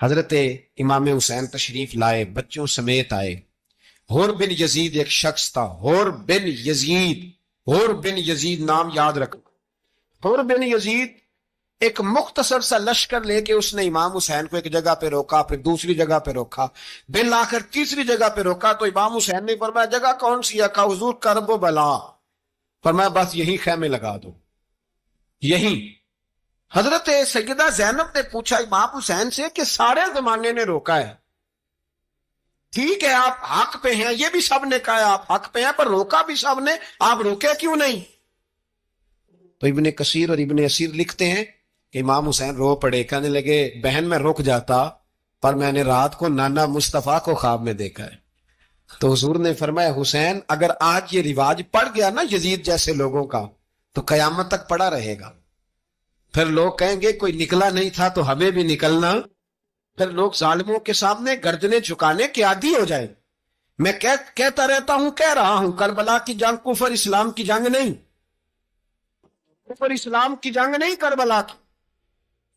حضرت امام حسین تشریف لائے، بچوں سمیت آئے۔ حور بن یزید ایک شخص تھا، حور بن یزید، حور بن یزید نام یاد رکھنا۔ حور بن یزید ایک مختصر سا لشکر لے کے اس نے امام حسین کو ایک جگہ پہ روکا، پھر دوسری جگہ پہ روکا، بالآخر تیسری جگہ پہ روکا تو امام حسین نے فرمایا جگہ کون سی ہے؟ کہا حضور کرب و بلا۔ فرمایا بس یہی خیمے لگا دو، یہی۔ حضرت سیدہ زینب نے پوچھا امام حسین سے کہ سارے زمانے نے روکا ہے، ٹھیک ہے آپ حق پہ ہیں، یہ بھی سب نے کہا آپ حق پہ ہیں، پر روکا بھی سب نے، آپ روکے کیوں نہیں؟ تو ابن کثیر اور ابن اسیر لکھتے ہیں کہ امام حسین رو پڑے، کہنے لگے بہن میں رک جاتا پر میں نے رات کو نانا مصطفیٰ کو خواب میں دیکھا ہے۔ تو حضور نے فرمایا حسین اگر آج یہ رواج پڑ گیا نا یزید جیسے لوگوں کا تو قیامت تک پڑا رہے گا، پھر لوگ کہیں گے کوئی نکلا نہیں تھا تو ہمیں بھی نکلنا، پھر لوگ ظالموں کے سامنے گردنیں جھکانے کے عادی ہو جائیں۔ میں کہتا رہتا ہوں، کہہ رہا ہوں، کربلا کی جنگ کفر اسلام کی جنگ نہیں، کفر اسلام کی جنگ نہیں کربلا کی،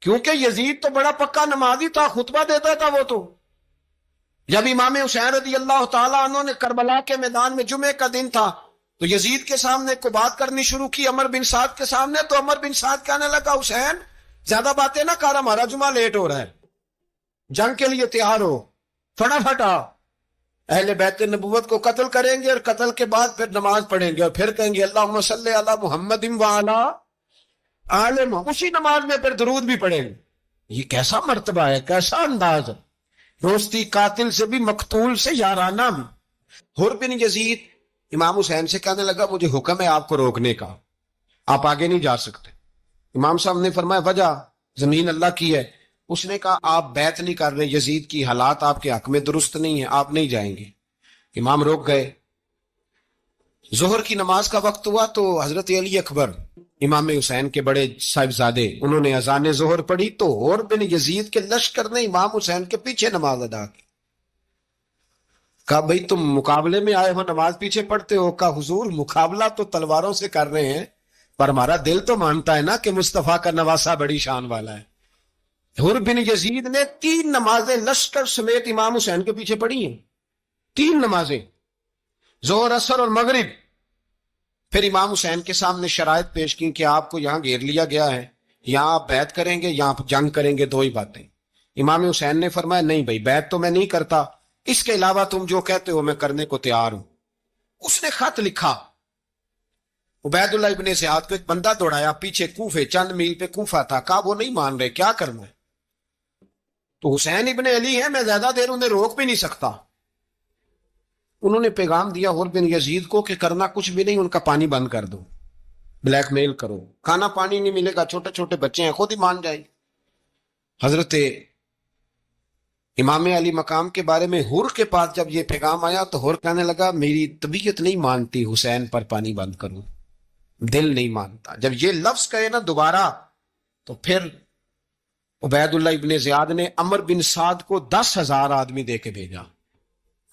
کیونکہ یزید تو بڑا پکا نمازی تھا، خطبہ دیتا تھا وہ تو۔ جب امام حسین رضی اللہ تعالیٰ عنہ نے کربلا کے میدان میں جمعے کا دن تھا تو یزید کے سامنے کو بات کرنی شروع کی، عمر بن سعد کے سامنے، تو عمر بن سعد کہنے لگا حسین زیادہ باتیں نہ کر، ہمارا جمعہ لیٹ ہو رہا ہے، جنگ کے لیے تیار ہو، فٹافٹ آ۔ اہل بیت نبوت کو قتل کریں گے اور قتل کے بعد پھر نماز پڑھیں گے اور پھر کہیں گے اللہم صلی علی محمد وعلی آل محمد، اسی نماز میں پھر درود بھی پڑھیں گے۔ یہ کیسا مرتبہ ہے، کیسا انداز ہے، دوستی قاتل سے بھی مقتول سے یارانہ بھی۔ حر بن یزید امام حسین سے کہنے لگا مجھے حکم ہے آپ کو روکنے کا، آپ آگے نہیں جا سکتے۔ امام صاحب نے فرمایا وجہ؟ زمین اللہ کی ہے۔ اس نے کہا آپ بیعت نہیں کر رہے، یزید کی حالات آپ کے حق میں درست نہیں ہیں، آپ نہیں جائیں گے۔ امام روک گئے۔ ظہر کی نماز کا وقت ہوا تو حضرت علی اکبر امام حسین کے بڑے صاحبزادے انہوں نے اذان ظہر پڑھی تو حور بن یزید کے لشکر نے امام حسین کے پیچھے نماز ادا کی۔ کہا بھئی تم مقابلے میں آئے ہو نماز پیچھے پڑھتے ہو؟ کہا حضور مقابلہ تو تلواروں سے کر رہے ہیں پر ہمارا دل تو مانتا ہے نا کہ مصطفیٰ کا نواسہ بڑی شان والا ہے۔ حر بن یزید نے 3 نمازیں لشکر سمیت امام حسین کے پیچھے پڑھی ہیں، 3 نمازیں، ظہر اثر اور مغرب۔ پھر امام حسین کے سامنے شرائط پیش کی کہ آپ کو یہاں گھیر لیا گیا ہے، یہاں آپ بیعت کریں گے یا آپ جنگ کریں گے، 2 ہی باتیں۔ امام حسین نے فرمایا نہیں بھائی بیعت تو میں نہیں کرتا، اس کے علاوہ تم جو کہتے ہو میں کرنے کو تیار ہوں۔ اس نے خط لکھا، عبید اللہ ابن زیاد کو ایک بندہ دوڑایا پیچھے، کوفے چند میل پہ کوفہ تھا، کہا وہ نہیں مان رہے، کیا کرنا ہے؟ تو حسین ابن علی ہے، میں زیادہ دیر انہیں روک بھی نہیں سکتا۔ انہوں نے پیغام دیا حر بن یزید کو کہ کرنا کچھ بھی نہیں، ان کا پانی بند کر دو، بلیک میل کرو، کھانا پانی نہیں ملے گا، چھوٹے چھوٹے بچے ہیں، خود ہی مان جائیں۔ حضرت امام علی مقام کے بارے میں حر کے پاس جب یہ پیغام آیا تو حر کہنے لگا میری طبیعت نہیں مانتی حسین پر پانی بند کروں، دل نہیں مانتا۔ جب یہ لفظ کہے نا دوبارہ تو پھر عبید اللہ ابن زیاد نے عمر بن سعد کو 10,000 آدمی دے کے بھیجا،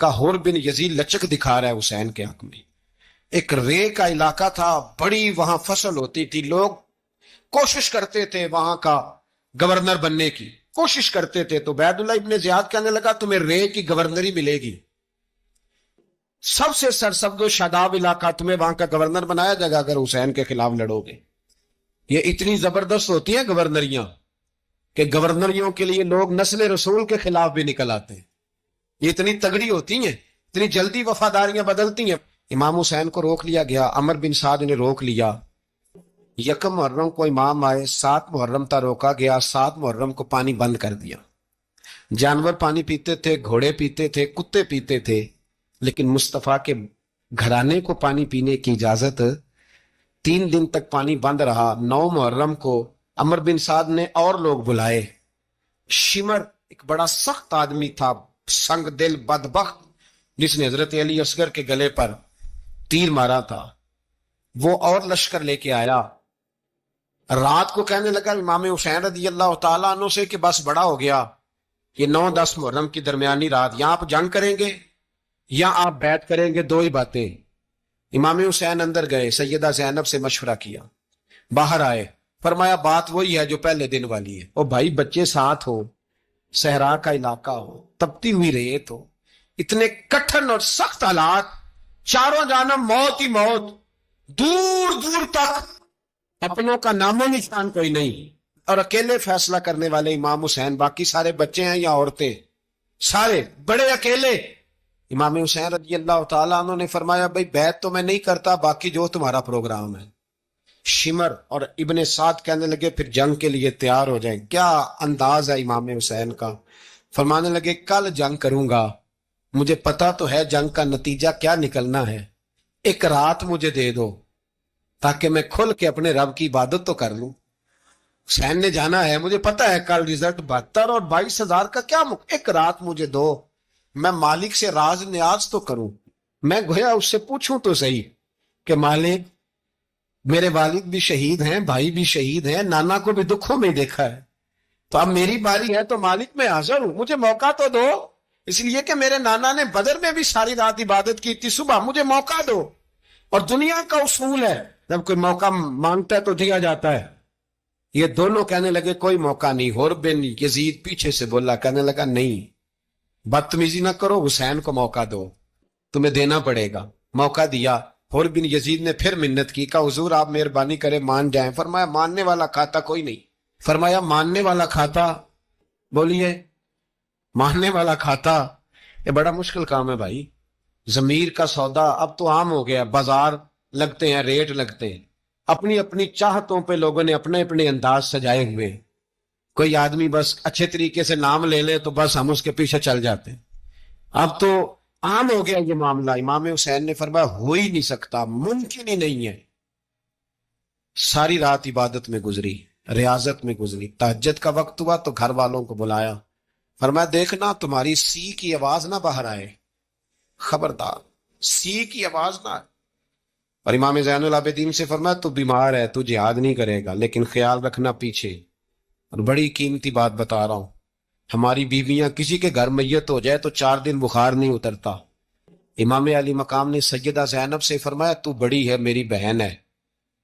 کہا حر بن یزید لچک دکھا رہا ہے حسین کے حق میں۔ ایک رے کا علاقہ تھا، بڑی وہاں فصل ہوتی تھی، لوگ کوشش کرتے تھے وہاں کا گورنر بننے کی، کوشش کرتے تھے۔ تو عبید اللہ ابن زیاد کہنے لگا تمہیں رے کی گورنری ملے گی، سب سے سرسبز و شاداب علاقہ، تمہیں وہاں کا گورنر بنایا جائے گا اگر حسین کے خلاف لڑو گے۔ یہ اتنی زبردست ہوتی ہیں گورنریاں کہ گورنریوں کے لیے لوگ نسل رسول کے خلاف بھی نکل آتے ہیں، یہ اتنی تگڑی ہوتی ہیں، اتنی جلدی وفاداریاں بدلتی ہیں۔ امام حسین کو روک لیا گیا، عمر بن سعد نے روک لیا۔ 1 محرم کو امام آئے، 7 محرم تا روکا گیا، 7 محرم کو پانی بند کر دیا۔ جانور پانی پیتے تھے، گھوڑے پیتے تھے، کتے پیتے تھے، لیکن مصطفیٰ کے گھرانے کو پانی پینے کی اجازت 3 دن تک پانی بند رہا۔ 9 محرم کو عمر بن سعد نے اور لوگ بلائے۔ شمر ایک بڑا سخت آدمی تھا، سنگ دل بدبخت، جس نے حضرت علی اصغر کے گلے پر تیر مارا تھا، وہ اور لشکر لے کے آیا۔ رات کو کہنے لگا امام حسین رضی اللہ تعالیٰ عنہ سے کہ بس بڑا ہو گیا، یہ 9-10 محرم کی درمیانی رات، یا آپ جنگ کریں گے یا آپ بیعت کریں گے، 2 ہی باتیں۔ امام حسین اندر گئے، سیدہ زینب سے مشورہ کیا، باہر آئے، فرمایا بات وہی ہے جو پہلے دن والی ہے۔ او بھائی بچے ساتھ ہو، صحرا کا علاقہ ہو، تپتی ہوئی ریت ہو، اتنے کٹھن اور سخت حالات، چاروں جانب موت ہی موت، دور دور تک اپنوں کا نام و نشان کوئی نہیں، اور اکیلے فیصلہ کرنے والے امام حسین، باقی سارے بچے ہیں یا عورتیں، سارے بڑے اکیلے۔ امام حسین رضی اللہ تعالیٰ عنہ نے فرمایا بھائی بیعت تو میں نہیں کرتا، باقی جو تمہارا پروگرام ہے۔ شمر اور ابن سعد کہنے لگے پھر جنگ کے لیے تیار ہو جائیں۔ کیا انداز ہے امام حسین کا، فرمانے لگے کل جنگ کروں گا، مجھے پتا تو ہے جنگ کا نتیجہ کیا نکلنا ہے، ایک رات مجھے دے دو تاکہ میں کھل کے اپنے رب کی عبادت تو کر لوں۔ حسین نے جانا ہے، مجھے پتا ہے کل رزلٹ 72 اور 22,000 کا کیا ایک رات مجھے دو، میں مالک سے راز نیاز تو کروں، میں گویا اس سے پوچھوں تو صحیح کہ مالک میرے والد بھی شہید ہیں، بھائی بھی شہید ہیں، نانا کو بھی دکھوں میں دیکھا ہے، تو اب میری باری ہے تو مالک میں حاضر ہوں، مجھے موقع تو دو، اس لیے کہ میرے نانا نے بدر میں بھی ساری رات عبادت کی تھی، صبح مجھے موقع دو۔ اور دنیا کا اصول ہے جب کوئی موقع مانگتا ہے تو دیا جاتا ہے۔ یہ دونوں کہنے لگے کوئی موقع نہیں۔ حر بن یزید پیچھے سے بولا، کہنے لگا نہیں، بدتمیزی نہ کرو، حسین کو موقع دو، تمہیں دینا پڑے گا۔ موقع دیا۔ حر بن یزید نے پھر منت کی، کہا حضور آپ مہربانی کرے مان جائیں۔ فرمایا ماننے والا کھاتا کوئی نہیں۔ فرمایا ماننے والا کھاتا، بولیے ماننے والا کھاتا، یہ بڑا مشکل کام ہے بھائی۔ ضمیر کا سودا اب تو عام ہو گیا، بازار لگتے ہیں، ریٹ لگتے ہیں، اپنی اپنی چاہتوں پہ لوگوں نے اپنے اپنے انداز سجائے ہوئے ہیں۔ کوئی آدمی بس اچھے طریقے سے نام لے لے تو بس ہم اس کے پیچھے چل جاتے ہیں۔ اب تو عام ہو گیا یہ معاملہ۔ امام حسین نے فرمایا ہو ہی نہیں سکتا، ممکن ہی نہیں ہے۔ ساری رات عبادت میں گزری، ریاضت میں گزری، تہجد کا وقت ہوا تو گھر والوں کو بلایا، فرمایا دیکھنا تمہاری سی کی آواز نہ باہر آئے، خبردار سی کی آواز نہ آئے۔ اور امام زین العابدین سے فرمایا تو بیمار ہے، تو جہاد نہیں کرے گا، لیکن خیال رکھنا پیچھے۔ اور بڑی قیمتی بات بتا رہا ہوں، ہماری بیویاں کسی کے گھر میت ہو جائے تو 4 دن بخار نہیں اترتا۔ امام علی مقام نے سیدہ زینب سے فرمایا تو بڑی ہے، میری بہن ہے،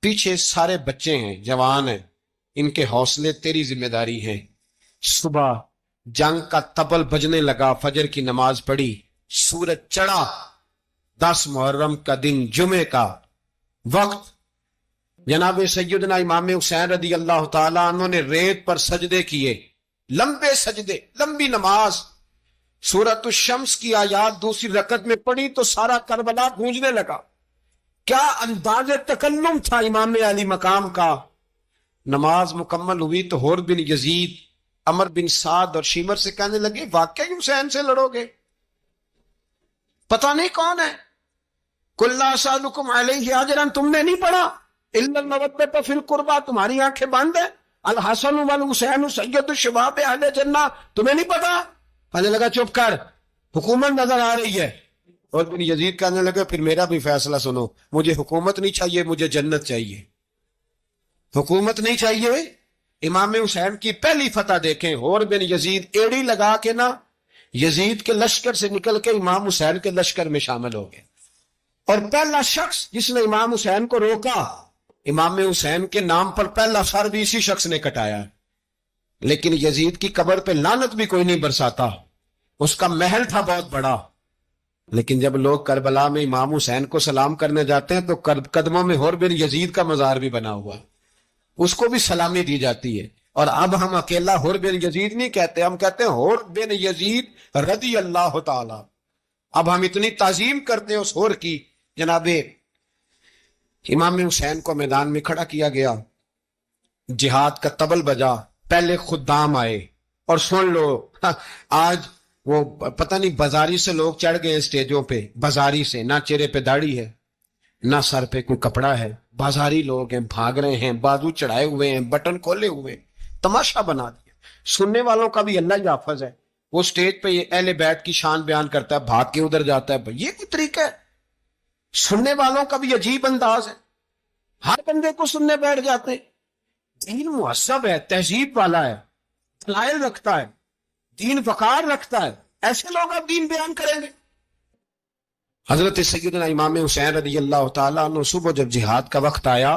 پیچھے سارے بچے ہیں، جوان ہیں، ان کے حوصلے تیری ذمہ داری ہیں۔ صبح جنگ کا طبل بجنے لگا، فجر کی نماز پڑھی، سورج چڑھا، 10 محرم کا دن، جمعے کا وقت، جناب سیدنا امام حسین رضی اللہ تعالیٰ عنہ نے ریت پر سجدے کیے، لمبے سجدے، لمبی نماز۔ سورۃ الشمس کی آیات دوسری رکعت میں پڑھی تو سارا کربلا گونجنے لگا۔ کیا انداز تکلم تھا امام علی مقام کا۔ نماز مکمل ہوئی تو حر بن یزید، عمر بن سعد اور شیمر سے کہنے لگے واقعی حسین سے لڑو گے؟ پتہ نہیں کون ہے۔ قل لا اسألکم علیہ اجرا، تم نے نہیں پڑھا، الا المودۃ فی القربى، تمہاری آنکھیں بند ہیں، الحسن والحسین سید الشباب اہل جنہ، تمہیں نہیں پتا؟ کہنے لگا چپ کر، حکومت نظر آ رہی ہے۔ اور بن یزید کہنے لگا پھر میرا بھی فیصلہ سنو، مجھے حکومت نہیں چاہیے، مجھے جنت چاہیے۔ حکومت نہیں چاہیے۔ امام حسین کی پہلی فتح دیکھیں، حر بن یزید ایڑی لگا کے نا یزید کے لشکر سے نکل کے امام حسین کے لشکر میں شامل ہو گئے، اور پہلا شخص جس نے امام حسین کو روکا، امام حسین کے نام پر پہلا سر بھی اسی شخص نے کٹایا۔ لیکن یزید کی قبر پہ لعنت بھی کوئی نہیں برساتا، اس کا محل تھا بہت بڑا، لیکن جب لوگ کربلا میں امام حسین کو سلام کرنے جاتے ہیں تو قدموں میں حر بن یزید کا مزار بھی بنا ہوا، اس کو بھی سلامی دی جاتی ہے۔ اور اب ہم اکیلا حر بن یزید نہیں کہتے، ہم کہتے ہیں حر بن یزید رضی اللہ تعالی۔ اب ہم اتنی تعظیم کرتے ہیں اس حر کی۔ جناب امام حسین کو میدان میں کھڑا کیا گیا، جہاد کا طبل بجا، پہلے خدام آئے، اور سن لو آج وہ پتہ نہیں بازاری سے لوگ چڑھ گئے اسٹیجوں پہ، بازاری سے، نہ چہرے پہ داڑھی ہے، نہ سر پہ کوئی کپڑا ہے، بازاری لوگ ہیں، بھاگ رہے ہیں، بازو چڑھائے ہوئے ہیں، بٹن کھولے ہوئے، تماشا بنا دیا۔ سننے والوں کا بھی اللہ ہی حافظ ہے، وہ سٹیج پہ یہ اہل بیت کی شان بیان کرتا ہے، بھاگ کے ادھر جاتا ہے، یہ کوئی طریقہ ہے؟ سننے والوں کا بھی عجیب انداز ہے، ہر بندے کو سننے بیٹھ جاتے ہیں۔ دین مہذب ہے، تہذیب والا ہے، دلائل رکھتا ہے، دین وقار رکھتا ہے، ایسے لوگ اب دین بیان کریں گے؟ حضرت سیدنا امام حسین رضی اللہ تعالیٰ عنہ صبح جب جہاد کا وقت آیا،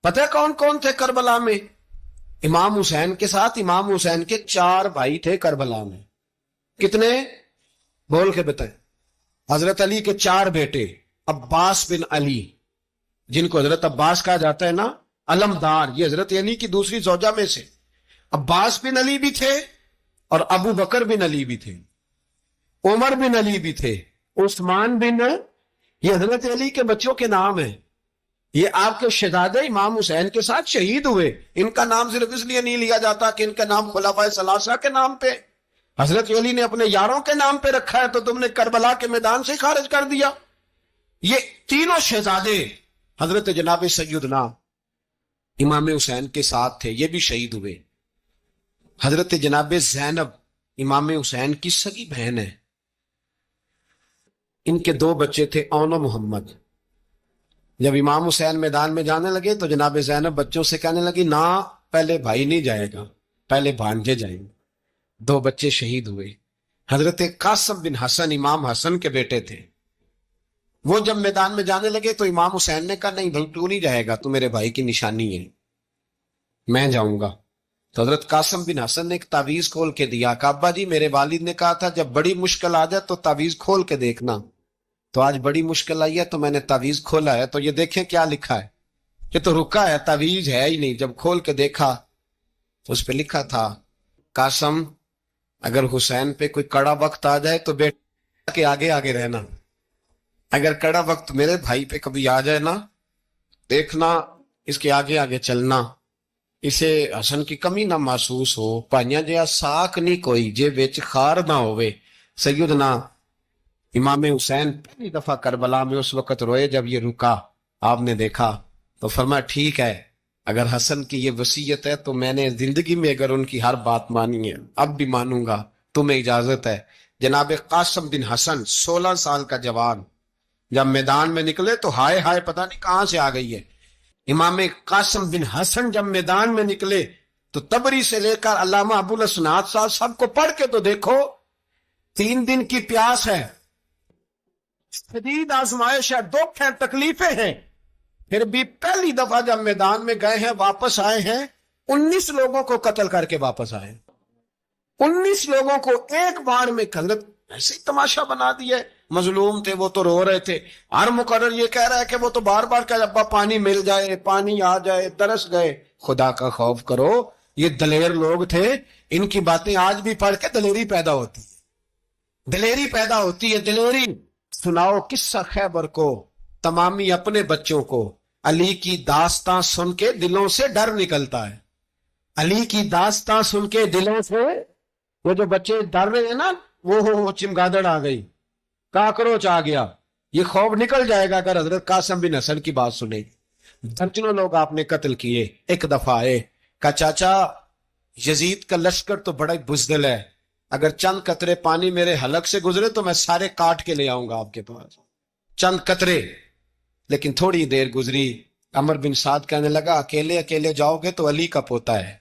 پتہ کون کون تھے کربلا میں؟ امام حسین کے ساتھ امام حسین کے 4 بھائی تھے کربلا میں. کتنے؟ بول کے بتائیں. حضرت علی کے 4 بیٹے، عباس بن علی، جن کو حضرت عباس کہا جاتا ہے نا، علمدار، یہ حضرت علی کی دوسری زوجہ میں سے. عباس بن علی بھی تھے اور ابو بکر بن علی بھی تھے، عمر بن علی بھی تھے، عثمان بن، یہ حضرت علی کے بچوں کے نام ہیں. یہ آپ کے شہزادے امام حسین کے ساتھ شہید ہوئے. ان کا نام صرف اس لیے نہیں لیا جاتا کہ ان کا نام خلفائے ثلاثہ کے نام پہ، حضرت علی نے اپنے یاروں کے نام پہ رکھا ہے تو تم نے کربلا کے میدان سے خارج کر دیا. یہ تینوں شہزادے حضرت جناب سیدنا امام حسین کے ساتھ تھے، یہ بھی شہید ہوئے. حضرت جناب زینب امام حسین کی سگی بہن ہے. ان کے 2 بچے تھے، اون و محمد. جب امام حسین میدان میں جانے لگے تو جناب زینب بچوں سے کہنے لگی، نہ، پہلے بھائی نہیں جائے گا، پہلے بھانجے جائیں گے. 2 بچے شہید ہوئے. حضرت قاسم بن حسن امام حسن کے بیٹے تھے. وہ جب میدان میں جانے لگے تو امام حسین نے کہا، نہیں بھائی تو نہیں جائے گا، تو میرے بھائی کی نشانی ہے، میں جاؤں گا. تو حضرت قاسم بن حسن نے ایک تعویذ کھول کے دیا. کہ ابا جی، میرے والد نے کہا تھا جب بڑی مشکل آ جائے تو تعویذ کھول کے دیکھنا. تو آج بڑی مشکل آئی ہے تو میں نے تعویذ کھولا ہے، تو یہ دیکھیں کیا لکھا ہے. یہ تو رکا ہے، تعویذ ہے ہی نہیں. جب کھول کے دیکھا تو اس پہ لکھا تھا، قاسم، اگر حسین پہ کوئی کڑا وقت آ جائے تو بیٹا کے آگے آگے رہنا. اگر کڑا وقت میرے بھائی پہ کبھی آ جائے نا، دیکھنا اس کے آگے آگے چلنا، اسے حسن کی کمی نہ محسوس ہو. پائیاں جیا ساک نہیں کوئی جے وچ خار نہ ہوئے. سیدنا امام حسین پہلی دفعہ کربلا میں اس وقت روئے جب یہ رکا. آپ نے دیکھا تو فرمایا، ٹھیک ہے، اگر حسن کی یہ وصیت ہے تو میں نے زندگی میں اگر ان کی ہر بات مانی ہے، اب بھی مانوں گا، تمہیں اجازت ہے. جناب قاسم بن حسن 16 سال کا جوان جب میدان میں نکلے تو ہائے ہائے پتہ نہیں کہاں سے آ گئی ہے. امام قاسم بن حسن جب میدان میں نکلے تو تبری سے لے کر علامہ ابو الاسناد صاحب سب کو پڑھ کے تو دیکھو. 3 دن کی پیاس ہے، شدید آزمائش ہے، دکھ ہے، تکلیفیں ہیں، پھر بھی پہلی دفعہ جب میدان میں گئے ہیں، واپس آئے ہیں، 19 لوگوں کو قتل کر کے واپس آئے. 19 لوگوں کو ایک بار میں حضرت ایسے ہی تماشا بنا دیا. مظلوم تھے وہ تو رو رہے تھے. ہر مقرر یہ کہہ رہا ہے کہ وہ تو بار بار کہ ابا پانی مل جائے، پانی آ جائے، ترس گئے. خدا کا خوف کرو، یہ دلیر لوگ تھے. ان کی باتیں آج بھی پڑھ کے دلیری پیدا ہوتی ہے، دلیری پیدا ہوتی ہے، دلیری. سناؤ قصہ خیبر کو تمامی اپنے بچوں کو. علی کی داستان سن کے دلوں سے ڈر نکلتا ہے. علی کی داستان سن کے دلوں سے وہ جو بچے ڈر رہے ہیں نا، وہ چمگادڑ آ گئی، کاکروچ آ گیا، یہ خوف نکل جائے گا اگر حضرت قاسم بن حسن کی بات سنے. درجنوں لوگ آپ نے قتل کیے. ایک دفعہ آئے، کہا چاچا یزید کا لشکر تو بڑا بزدل ہے، اگر چند قطرے پانی میرے حلق سے گزرے تو میں سارے کاٹ کے لے آؤں گا آپ کے پاس. چند قطرے. لیکن تھوڑی دیر گزری، عمر بن سعد کہنے لگا، اکیلے اکیلے جاؤ گے تو علی کا پوتا ہے،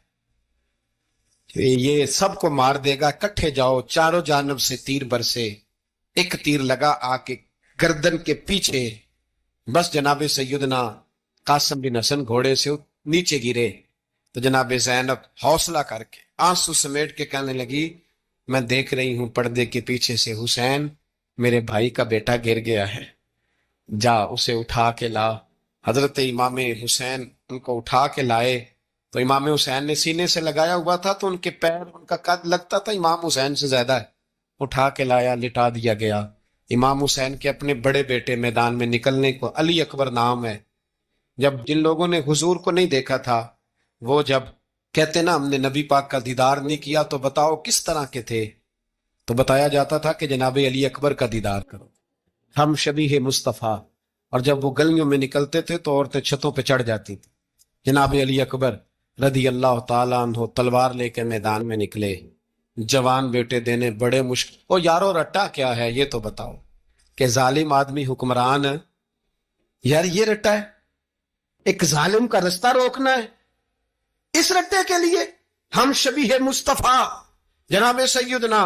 یہ سب کو مار دے گا، کٹھے جاؤ. چاروں جانب سے تیر برسے. ایک تیر لگا آ کے گردن کے پیچھے. بس جناب سیدنا قاسم بن حسن گھوڑے سے نیچے گرے. تو جناب زینب حوصلہ کر کے آنسو سمیٹ کے کہنے لگی، میں دیکھ رہی ہوں پردے کے پیچھے سے حسین، میرے بھائی کا بیٹا گر گیا ہے، جا اسے اٹھا کے لا. حضرت امام حسین ان کو اٹھا کے لائے. تو امام حسین نے سینے سے لگایا ہوا تھا تو ان کے پیر، ان کا قد لگتا تھا امام حسین سے زیادہ ہے. اٹھا کے لایا، لٹا دیا گیا. امام حسین کے اپنے بڑے بیٹے میدان میں نکلنے کو، علی اکبر نام ہے. جب جن لوگوں نے حضور کو نہیں دیکھا تھا، وہ جب کہتے نا ہم نے نبی پاک کا دیدار نہیں کیا تو بتاؤ کس طرح کے تھے، تو بتایا جاتا تھا کہ جناب علی اکبر کا دیدار کرو، ہم شبیہ مصطفیٰ. اور جب وہ گلیوں میں نکلتے تھے تو عورتیں چھتوں پہ چڑھ جاتی تھی. جناب علی اکبر رضی اللہ تعالیٰ عنہ تلوار لے کے میدان میں نکلے. جوان بیٹے دینے بڑے مشکل. او یارو رٹا کیا ہے یہ تو بتاؤ، کہ ظالم آدمی حکمران ہے یار، یہ رٹا ہے، ایک ظالم کا رستہ روکنا ہے. اس رٹے کے لیے ہم شبیہ مصطفیٰ جناب سیدنا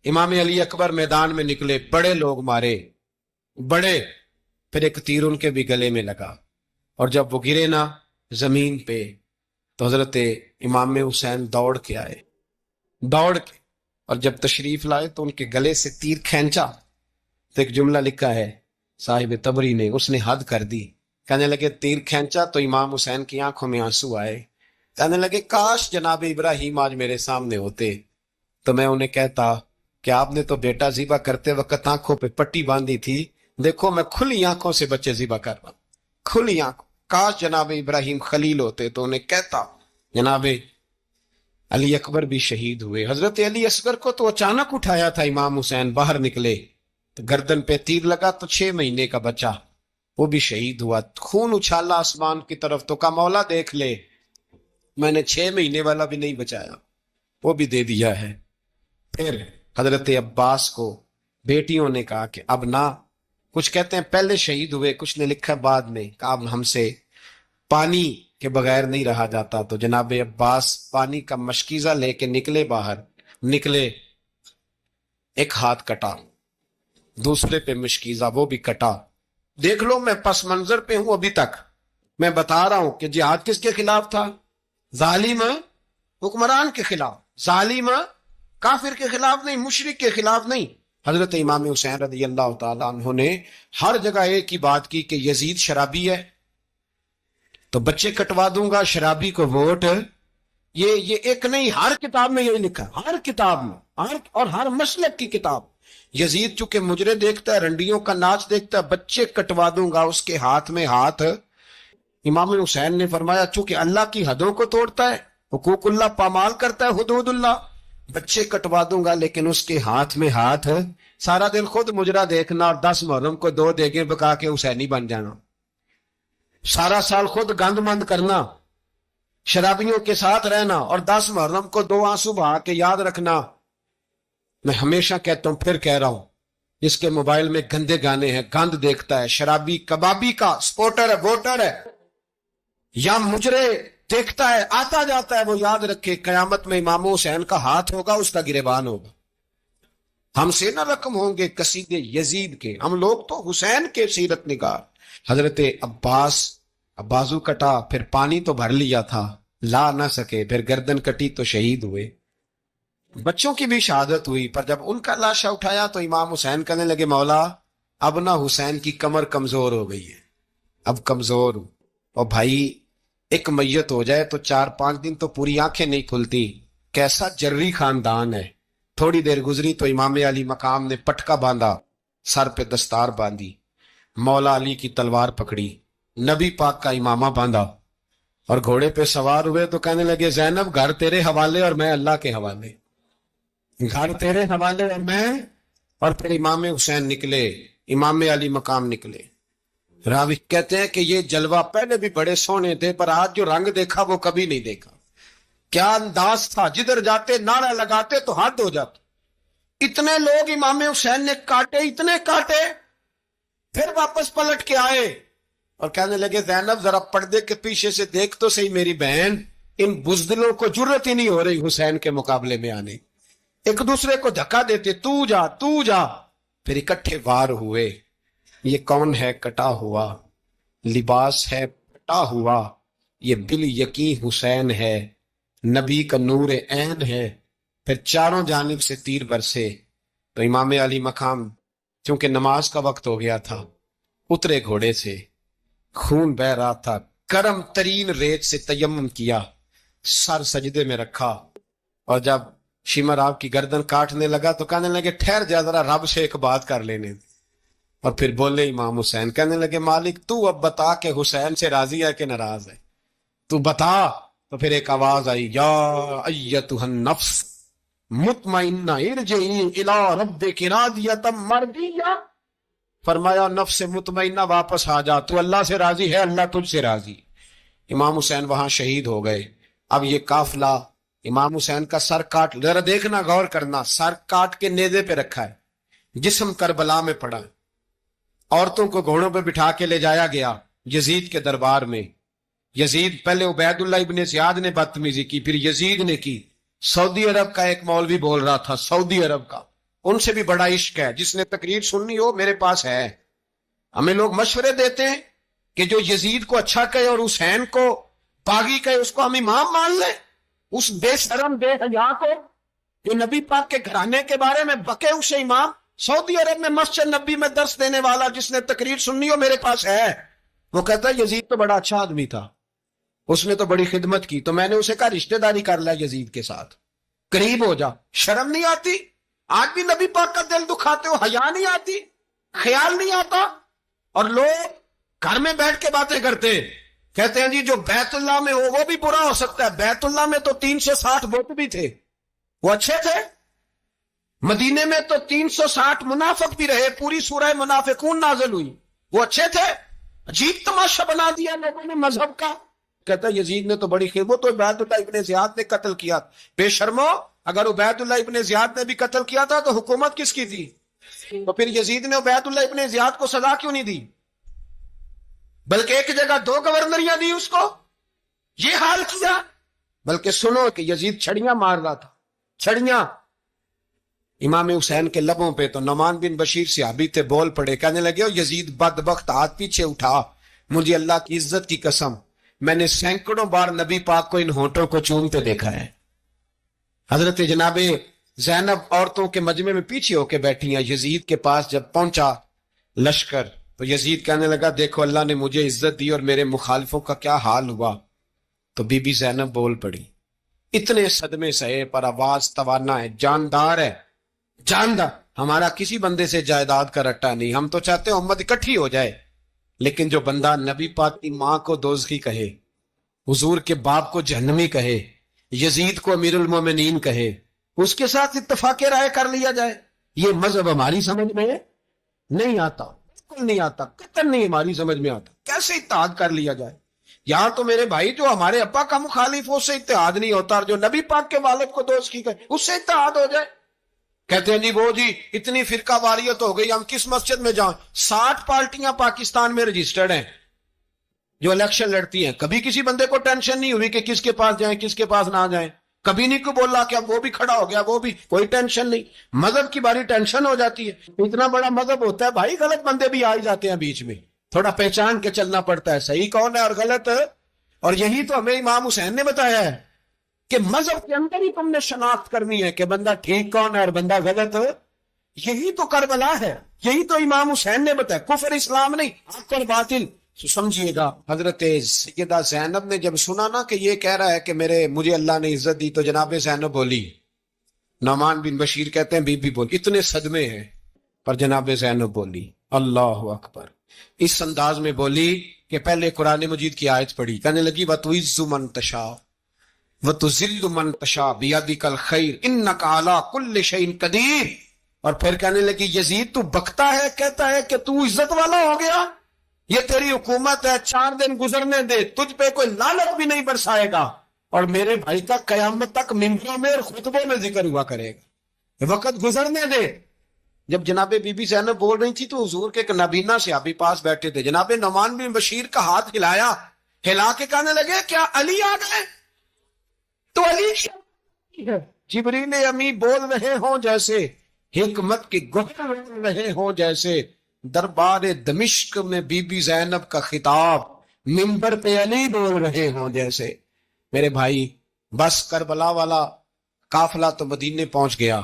امام علی اکبر میدان میں نکلے. بڑے لوگ مارے، بڑے. پھر ایک تیر ان کے بھی گلے میں لگا، اور جب وہ گرے نا زمین پہ تو حضرت امام حسین دوڑ کے آئے، دوڑ کے، اور جب تشریف لائے تو ان کے گلے سے تیر کھینچا تو ایک جملہ لکھا ہے صاحب تبری نے، اس نے حد کر دی. کہنے لگے تیر کھینچا تو امام حسین کی آنکھوں میں آنسو آئے. کہنے لگے کاش جناب ابراہیم آج میرے سامنے ہوتے تو میں انہیں کہتا کہ آپ نے تو بیٹا ذبح کرتے وقت آنکھوں پہ پٹی باندھی تھی، دیکھو میں کھلی آنکھوں سے بچے ذبح کر رہا ہوں، کھلی آنکھوں. کاش جناب ابراہیم خلیل ہوتے تو انہیں کہتا. جناب علی اکبر بھی شہید ہوئے. حضرت علی اصغر کو تو اچانک اٹھایا تھا امام حسین، باہر نکلے تو گردن پہ تیر لگا تو 6 مہینے کا بچہ وہ بھی شہید ہوا. خون اچھالا آسمان کی طرف تو کہا مولا دیکھ لے، میں نے 6 مہینے والا بھی نہیں بچایا، وہ بھی دے دیا ہے. پھر حضرت عباس کو بیٹیوں نے کہا کہ اب نہ، کچھ کہتے ہیں پہلے شہید ہوئے، کچھ نے لکھا بعد میں، کہا اب ہم سے پانی کے بغیر نہیں رہا جاتا. تو جناب عباس پانی کا مشکیزہ لے کے نکلے، باہر نکلے، ایک ہاتھ کٹا، دوسرے پہ مشکیزہ وہ بھی کٹا. دیکھ لو میں پس منظر پہ ہوں ابھی تک، میں بتا رہا ہوں کہ جہاد کس کے خلاف تھا؟ ظالم حکمران کے خلاف، ظالم کافر کے خلاف نہیں، مشرک کے خلاف نہیں. حضرت امام حسین رضی اللہ تعالیٰ عنہ نے ہر جگہ ایک ہی بات کی کہ یزید شرابی ہے تو بچے کٹوا دوں گا، شرابی کو ووٹ. یہ ایک نہیں، ہر کتاب میں یہی لکھا، ہر کتاب میں، اور ہر مسلک کی کتاب. یزید چونکہ مجرے دیکھتا ہے، رنڈیوں کا ناچ دیکھتا ہے، بچے کٹوا دوں گا، اس کے ہاتھ میں ہاتھ. امام حسین نے فرمایا چونکہ اللہ کی حدوں کو توڑتا ہے، حقوق اللہ پامال کرتا ہے، حدود اللہ، بچے کٹوا دوں گا لیکن اس کے ہاتھ میں ہاتھ. سارا دن خود مجرا دیکھنا اور 10 محرم کو 2 دیگیں پکا کے حسینی بن جانا، سارا سال خود گند مند کرنا، شرابیوں کے ساتھ رہنا، اور 10 محرم کو 2 آنسو بہا کے یاد رکھنا. میں ہمیشہ کہتا ہوں، پھر کہہ رہا ہوں، جس کے موبائل میں گندے گانے ہیں، گند دیکھتا ہے، شرابی کبابی کا سپورٹر ہے، ووٹر ہے، یا مجرے دیکھتا ہے آتا جاتا ہے، وہ یاد رکھے قیامت میں امام حسین کا ہاتھ ہوگا، اس کا گریبان ہوگا. ہم سے نہ رقم ہوں گے قصیدے یزید کے، ہم لوگ تو حسین کے سیرت نگار. حضرت عباس بازو کٹا، پھر پانی تو بھر لیا تھا، لا نہ سکے، پھر گردن کٹی تو شہید ہوئے. بچوں کی بھی شہادت ہوئی، پر جب ان کا لاشا اٹھایا تو امام حسین کہنے لگے مولا اب نہ حسین کی کمر کمزور ہو گئی ہے، اب کمزور ہوں. اور بھائی ایک میت ہو جائے تو 4-5 دن تو پوری آنکھیں نہیں کھلتی. کیسا جری خاندان ہے. تھوڑی دیر گزری تو امام علی مقام نے پٹکا باندھا، سر پہ دستار باندھی، مولا علی کی تلوار پکڑی، نبی پاک کا امامہ باندھا، اور گھوڑے پہ سوار ہوئے تو کہنے لگے زینب گھر تیرے حوالے اور میں اللہ کے حوالے، گھر تیرے حوالے اور میں. اور پھر امام حسین نکلے، امام علی مقام نکلے. راوی کہتے ہیں کہ یہ جلوہ پہلے بھی بڑے سونے تھے، پر آج جو رنگ دیکھا وہ کبھی نہیں دیکھا. کیا انداز تھا، جدھر جاتے نعرہ لگاتے تو حد ہو جاتے. اتنے لوگ امام حسین نے کاٹے، اتنے کاٹے، پھر واپس پلٹ کے آئے اور کہنے لگے زینب ذرا پردے کے پیچھے سے دیکھ تو صحیح میری بہن، ان بزدلوں کو جرت ہی نہیں ہو رہی حسین کے مقابلے میں آنے. ایک دوسرے کو دھکا دیتے، تو جا تو جا. پھر اکٹھے وار ہوئے. یہ کون ہے کٹا ہوا، لباس ہے پھٹا ہوا، یہ بال یقین حسین ہے، نبی کا نور عین ہے. پھر چاروں جانب سے تیر برسے تو امام علی مقام چونکہ نماز کا وقت ہو گیا تھا، اترے گھوڑے سے، خون بہ رہا تھا، گرم ترین ریت سے تیمم کیا، سر سجدے میں رکھا، اور جب شمر آپ کی گردن کاٹنے لگا تو کہنے لگے ٹھہر جا ذرا رب سے ایک بات کر لینے. اور پھر بولے امام حسین، کہنے لگے مالک تو اب بتا کہ حسین سے راضی ہے کہ ناراض ہے، تو بتا. تو پھر ایک آواز آئی، یا ایتھا النفس مطمئنہ ارجعی الی ربک راضیۃ مرضیہ. فرمایا نفس مطمئنہ واپس آ جا، تو اللہ سے راضی ہے، اللہ تجھ سے راضی. امام حسین وہاں شہید ہو گئے. اب یہ قافلہ امام حسین کا سر کاٹ، ذرا دیکھنا غور کرنا، سر کاٹ کے نیزے پہ رکھا ہے، جسم کربلا میں پڑا. عورتوں کو گھوڑوں پہ بٹھا کے لے جایا گیا یزید کے دربار میں. یزید پہلے عبید اللہ ابن زیاد نے بدتمیزی کی، پھر یزید نے کی. سعودی عرب کا ایک مولوی بول رہا تھا، سعودی عرب کا، ان سے بھی بڑا عشق ہے، جس نے تقریر سننی ہو میرے پاس ہے. ہمیں لوگ مشورے دیتے ہیں کہ جو یزید کو اچھا کہے اور حسین کو باغی کہے اس کو ہم امام مان لیں؟ اس بے شرم بے حیا کو جو نبی پاک کے گھرانے کے بارے میں بکے اسے امام؟ سعودی عرب میں مسجد نبی میں درس دینے والا جس نے تقریر سننی ہو میرے پاس ہے، وہ کہتا ہے یزید تو بڑا اچھا آدمی تھا، اس نے تو بڑی خدمت کی، تو میں نے اسے کہا رشتہ داری کر لیا یزید کے ساتھ، قریب ہو جا۔ شرم نہیں آتی؟ آج بھی نبی پاک کا دل دکھاتے ہو، حیا نہیں آتی، خیال نہیں آتا؟ اور لوگ گھر میں بیٹھ کے باتیں کرتے ہیں، کہتے ہیں جی جو بیت اللہ میں ہو وہ بھی برا ہو سکتا ہے۔ بیت اللہ میں تو 360 بت بھی تھے، وہ اچھے تھے۔ مدینے میں تو 360 منافق بھی رہے، پوری سورہ منافقون نازل ہوئی، وہ اچھے تھے۔ عجیب تماشا بنا دیا لوگوں نے مذہب کا۔ کہتا ہے یزید نے تو بڑی خیر، وہ تو عبید اللہ ابن زیاد نے قتل کیا۔ بے شرمو، اگر عبید اللہ ابن زیاد نے بھی قتل کیا تھا تو حکومت کس کی تھی؟ تو پھر یزید نے عبید اللہ ابن زیاد کو سزا کیوں نہیں دی؟ بلکہ ایک جگہ 2 گورنریاں دی اس کو، یہ حال کیا۔ بلکہ سنو کہ یزید چھڑیاں مار رہا تھا، چھڑیاں۔ امام حسین کے لبوں پہ تو نعمان بن بشیر صحابی تھے، بول پڑے، کہنے لگے یزید بدبخت، ہاتھ پیچھے اٹھا، مجھے اللہ کی عزت کی قسم میں نے سینکڑوں بار نبی پاک کو ان ہونٹوں کو چومتے دیکھا ہے۔ حضرت جناب زینب عورتوں کے مجمع میں پیچھے ہو کے بیٹھی ہیں، یزید کے پاس جب پہنچا لشکر تو یزید کہنے لگا دیکھو اللہ نے مجھے عزت دی اور میرے مخالفوں کا کیا حال ہوا۔ تو بی بی زینب بول پڑی، اتنے صدمے سہے پر آواز توانا ہے، جاندار ہے، جاندار۔ ہمارا کسی بندے سے جائیداد کا رٹا نہیں، ہم تو چاہتے ہیں امت اکٹھی ہو جائے، لیکن جو بندہ نبی پاک کی ماں کو دوزخی کہے، حضور کے باپ کو جہنمی کہے، یزید کو امیر المومنین کہے، اس کے ساتھ اتفاق رائے کر لیا جائے، یہ مذہب ہماری سمجھ میں نہیں آتا، بالکل نہیں آتا، قطعاً نہیں ہماری سمجھ میں آتا۔ کیسے اتحاد کر لیا جائے؟ یہاں تو میرے بھائی جو ہمارے ابا کا مخالف ہو اس سے اتحاد نہیں ہوتا، اور جو نبی پاک کے والد کو دوزخی کہے اس سے اتحاد ہو جائے۔ کہتے ہیں جی وہ جی اتنی فرقہ واریت ہو گئی، ہم کس مسجد میں جائیں؟ 60 پارٹیاں پاکستان میں رجسٹرڈ ہیں جو الیکشن لڑتی ہیں، کبھی کسی بندے کو ٹینشن نہیں ہوئی کہ کس کے پاس جائیں کس کے پاس نہ جائیں، کبھی نہیں کو بولا کہ اب وہ بھی کھڑا ہو گیا، وہ بھی، کوئی ٹینشن نہیں۔ مذہب کی باری ٹینشن ہو جاتی ہے، اتنا بڑا مذہب ہوتا ہے بھائی، غلط بندے بھی آ جاتے ہیں بیچ میں، تھوڑا پہچان کے چلنا پڑتا ہے صحیح کون ہے اور غلط۔ اور یہی تو ہمیں امام حسین نے بتایا ہے کہ مذہب کے اندر ہی تم نے شناخت کرنی ہے کہ بندہ ٹھیک کون ہے اور بندہ غلط۔ یہی تو کربلا ہے، یہی تو امام حسین نے بتایا، کفر اسلام نہیں، حق اور باطل۔ سمجھیے گا، حضرت سیدہ زینب نے جب سنا نا کہ یہ کہہ رہا ہے کہ مجھے اللہ نے عزت دی، تو جناب زینب بولی، نعمان بن بشیر کہتے ہیں بی بی بولی، اتنے صدمے ہیں پر جناب زینب بولی اللہ اکبر، اس انداز میں بولی کہ پہلے قرآن مجید کی آیت پڑھی، کہنے لگی وَتُعِزُّ مَن تَشَاءُ وَتُذِلُّ مَن تَشَاءُ بِيَدِكَ الْخَيْرُ إِنَّكَ عَلَىٰ كُلِّ شَيْءٍ قَدِيرٌ۔ اور پھر کہنے لگی یزید تو بکتا ہے، کہتا ہے کہ تو عزت والا ہو گیا، یہ تیری حکومت ہے، 4 دن گزرنے دے، تجھ پہ کوئی لعنت بھی نہیں برسائے گا، اور میرے بھائی کا قیامت تک منبروں میں اور خطبوں میں ذکر ہوا کرے گا، وقت گزرنے دے۔ جب جناب بی بی زینب بول رہی تھی تو حضور کے ایک نابینا صحابی پاس بیٹھے تھے، جناب نعمان بن بشیر کا ہاتھ ہلایا، ہلا کے کہنے لگے کیا علی آ گئے؟ تو علی جبریل امی بول رہے ہوں جیسے، حکمت کی گہر بول رہے ہوں جیسے، دربار دمشق میں بی بی زینب کا خطاب، منبر پہ علی بول رہے ہوں جیسے۔ میرے بھائی بس کربلا والا قافلہ تو مدینے پہنچ گیا،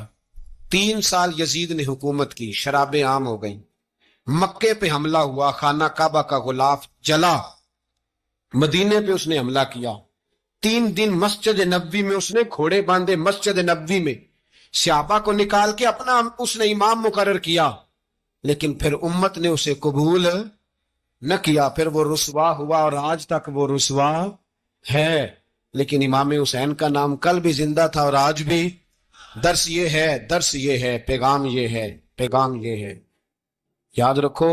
3 سال یزید نے حکومت کی، شرابیں عام ہو گئیں، مکے پہ حملہ ہوا، خانہ کعبہ کا غلاف جلا، مدینے پہ اس نے حملہ کیا، 3 دن مسجد نبوی میں اس نے گھوڑے باندھے، مسجد نبوی میں صحابہ کو نکال کے اپنا اس نے امام مقرر کیا، لیکن پھر امت نے اسے قبول نہ کیا، پھر وہ رسوا ہوا اور آج تک وہ رسوا ہے۔ لیکن امام حسین کا نام کل بھی زندہ تھا اور آج بھی۔ درس یہ ہے، پیغام یہ ہے، پیغام یہ ہے، یاد رکھو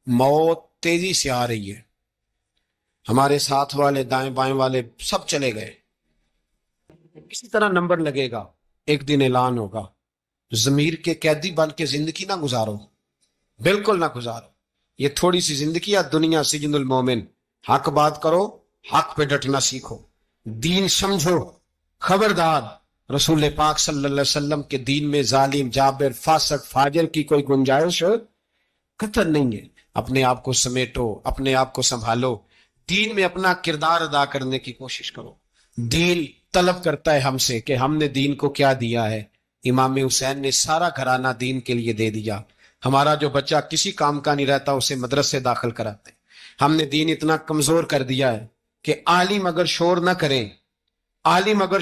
موت تیزی سے آ رہی ہے، ہمارے ساتھ والے دائیں بائیں والے سب چلے گئے، کسی طرح نمبر لگے گا، ایک دن اعلان ہوگا۔ ضمیر کے قیدی بن کے زندگی نہ گزارو، بالکل نہ گزارو، یہ تھوڑی سی زندگی ہے، دنیا سجن المومن۔ حق بات کرو، حق پہ ڈٹنا سیکھو، دین سمجھو، خبردار رسول پاک صلی اللہ علیہ وسلم کے دین میں ظالم، جابر، فاسق، فاجر کی کوئی گنجائش قطعاً نہیں ہے۔ اپنے آپ کو سمیٹو، اپنے آپ کو سنبھالو، دین میں اپنا کردار ادا کرنے کی کوشش کرو. دین طلب کرتا ہے ہم سے کہ ہم نے دین کو کیا دیا ہے. امام حسین نے سارا گھرانہ دین کے لیے دے دیا. ہمارا جو بچہ کسی کام کا نہیں رہتا اسے مدرسے داخل کراتے. ہم نے دین اتنا کمزور کر دیا ہے کہ عالم اگر شور نہ کریں، عالم اگر